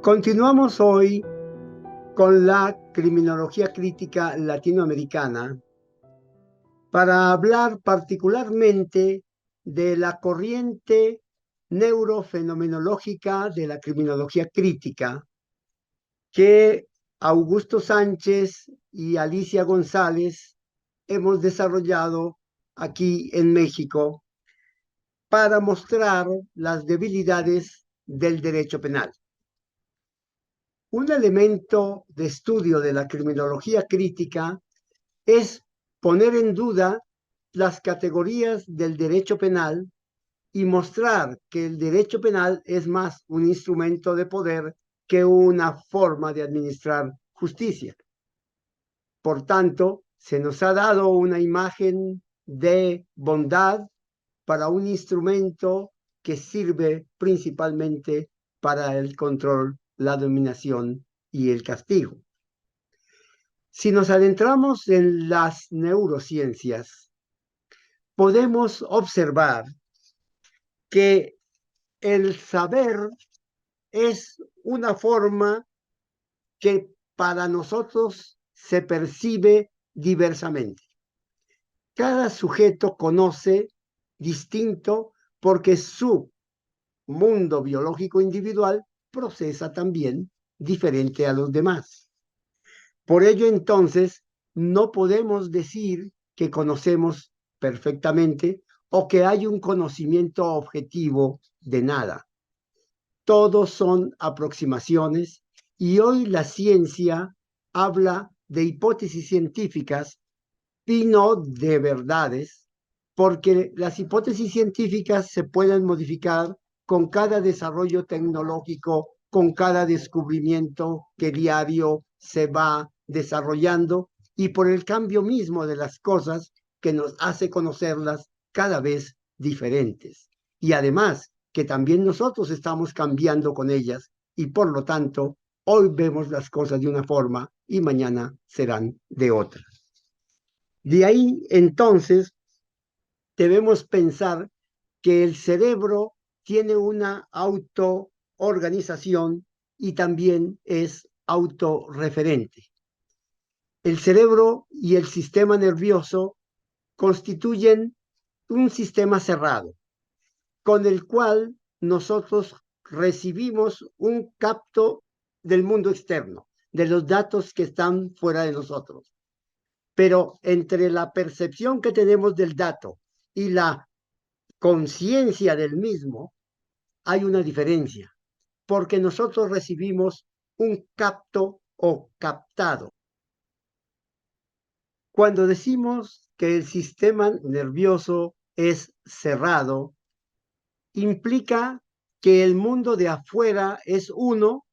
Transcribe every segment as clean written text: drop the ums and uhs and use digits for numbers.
Continuamos hoy con la criminología crítica latinoamericana para hablar particularmente de la corriente neurofenomenológica de la criminología crítica que Augusto Sánchez y Alicia González hemos desarrollado aquí en México para mostrar las debilidades del derecho penal. Un elemento de estudio de la criminología crítica es poner en duda las categorías del derecho penal y mostrar que el derecho penal es más un instrumento de poder que una forma de administrar justicia. Por tanto, se nos ha dado una imagen de bondad para un instrumento que sirve principalmente para el control, la dominación y el castigo. Si nos adentramos en las neurociencias, podemos observar que el saber es una forma que para nosotros se percibe diversamente. Cada sujeto conoce distinto porque su mundo biológico individual procesa también diferente a los demás. Por ello, entonces, no podemos decir que conocemos perfectamente o que hay un conocimiento objetivo de nada. Todos son aproximaciones y hoy la ciencia habla de hipótesis científicas y no de verdades, porque las hipótesis científicas se pueden modificar con cada desarrollo tecnológico, con cada descubrimiento que diario se va desarrollando y por el cambio mismo de las cosas que nos hace conocerlas cada vez diferentes. Y además que también nosotros estamos cambiando con ellas y por lo tanto hoy vemos las cosas de una forma y mañana serán de otra. De ahí entonces debemos pensar que el cerebro tiene una autoorganización y también es autorreferente. El cerebro y el sistema nervioso constituyen un sistema cerrado, con el cual nosotros recibimos un capto del mundo externo, de los datos que están fuera de nosotros. Pero entre la percepción que tenemos del dato y la conciencia del mismo, hay una diferencia, porque nosotros recibimos un capto o captado. Cuando decimos que el sistema nervioso es cerrado, implica que el mundo de afuera es uno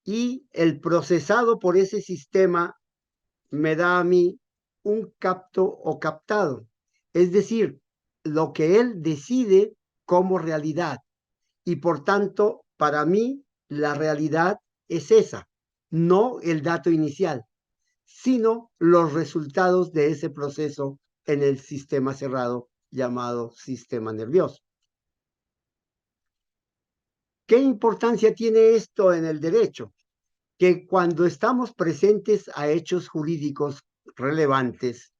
y el procesado por ese sistema me da a mí un capto o captado. Es decir, lo que él decide como realidad. Y por tanto, para mí, la realidad es esa, no el dato inicial, sino los resultados de ese proceso en el sistema cerrado llamado sistema nervioso. ¿Qué importancia tiene esto en el derecho? Que cuando estamos presentes a hechos jurídicos relevantes,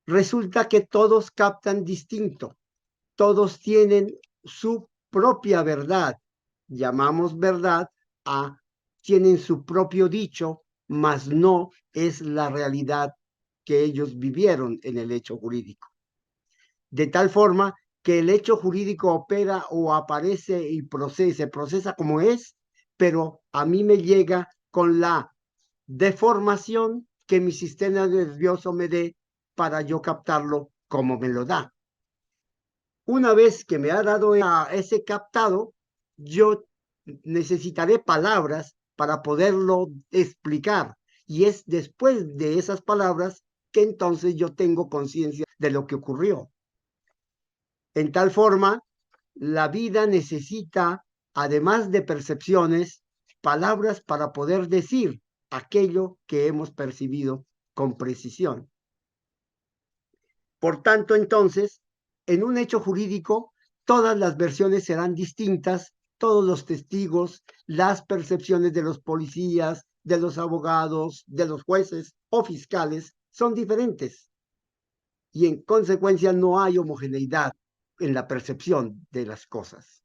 resulta que todos captan distinto, todos tienen su propia verdad. Llamamos verdad a tienen su propio dicho, mas no es la realidad que ellos vivieron en el hecho jurídico. De tal forma que el hecho jurídico opera o aparece y se procesa como es, pero a mí me llega con la deformación que mi sistema nervioso me dé para yo captarlo como me lo da. Una vez que me ha dado ese captado, yo necesitaré palabras para poderlo explicar. Y es después de esas palabras que entonces yo tengo conciencia de lo que ocurrió. En tal forma, la vida necesita, además de percepciones, palabras para poder decir aquello que hemos percibido con precisión. Por tanto, entonces, en un hecho jurídico, todas las versiones serán distintas todos los testigos, las percepciones de los policías, de los abogados, de los jueces o fiscales son diferentes. Y en consecuencia no hay homogeneidad en la percepción de las cosas.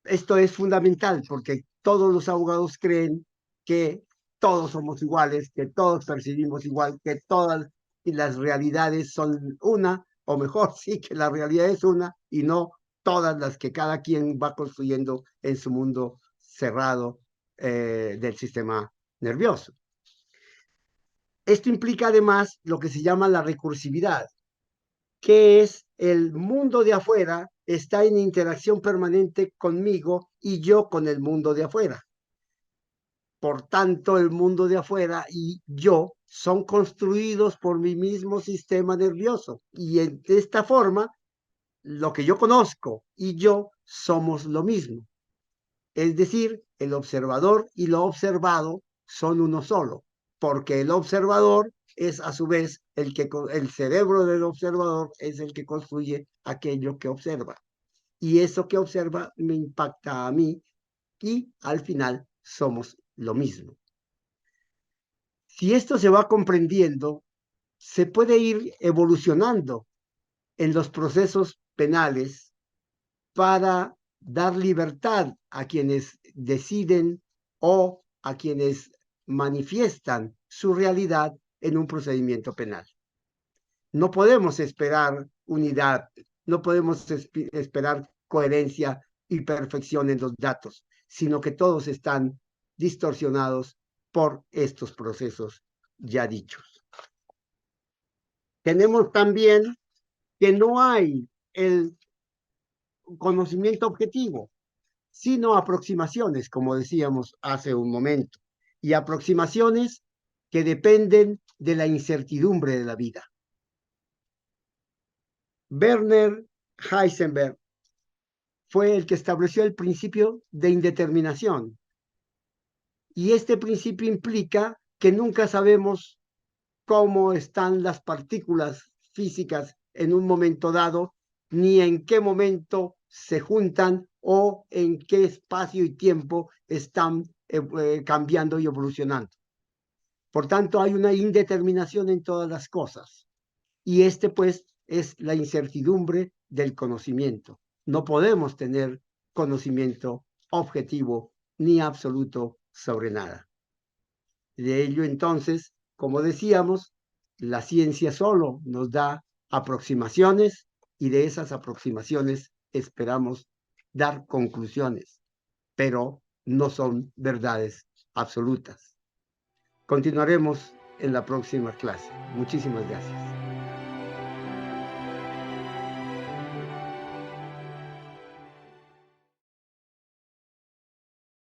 Esto es fundamental porque todos los abogados creen que todos somos iguales, que todos percibimos igual, que todas las realidades son una, o mejor, sí, que la realidad es una y no todas las que cada quien va construyendo en su mundo cerrado del sistema nervioso. Esto implica además lo que se llama la recursividad, que es el mundo de afuera está en interacción permanente conmigo y yo con el mundo de afuera. Por tanto, el mundo de afuera y yo son construidos por mi mismo sistema nervioso. Y de esta forma, lo que yo conozco y yo somos lo mismo. Es decir, el observador y lo observado son uno solo, porque el observador es a su vez el cerebro del observador es el que construye aquello que observa. Y eso que observa me impacta a mí y al final somos lo mismo. Si esto se va comprendiendo, se puede ir evolucionando en los procesos penales para dar libertad a quienes deciden o a quienes manifiestan su realidad en un procedimiento penal. No podemos esperar unidad, no podemos esperar coherencia y perfección en los datos, sino que todos están distorsionados por estos procesos ya dichos. Tenemos también que no hay el conocimiento objetivo, sino aproximaciones, como decíamos hace un momento, y aproximaciones que dependen de la incertidumbre de la vida. Werner Heisenberg fue el que estableció el principio de indeterminación, y este principio implica que nunca sabemos cómo están las partículas físicas en un momento dado, ni en qué momento se juntan o en qué espacio y tiempo están cambiando y evolucionando. Por tanto, hay una indeterminación en todas las cosas. Y pues, es la incertidumbre del conocimiento. No podemos tener conocimiento objetivo ni absoluto sobre nada. De ello, entonces, como decíamos, la ciencia solo nos da aproximaciones y de esas aproximaciones esperamos dar conclusiones, pero no son verdades absolutas. Continuaremos en la próxima clase. Muchísimas gracias.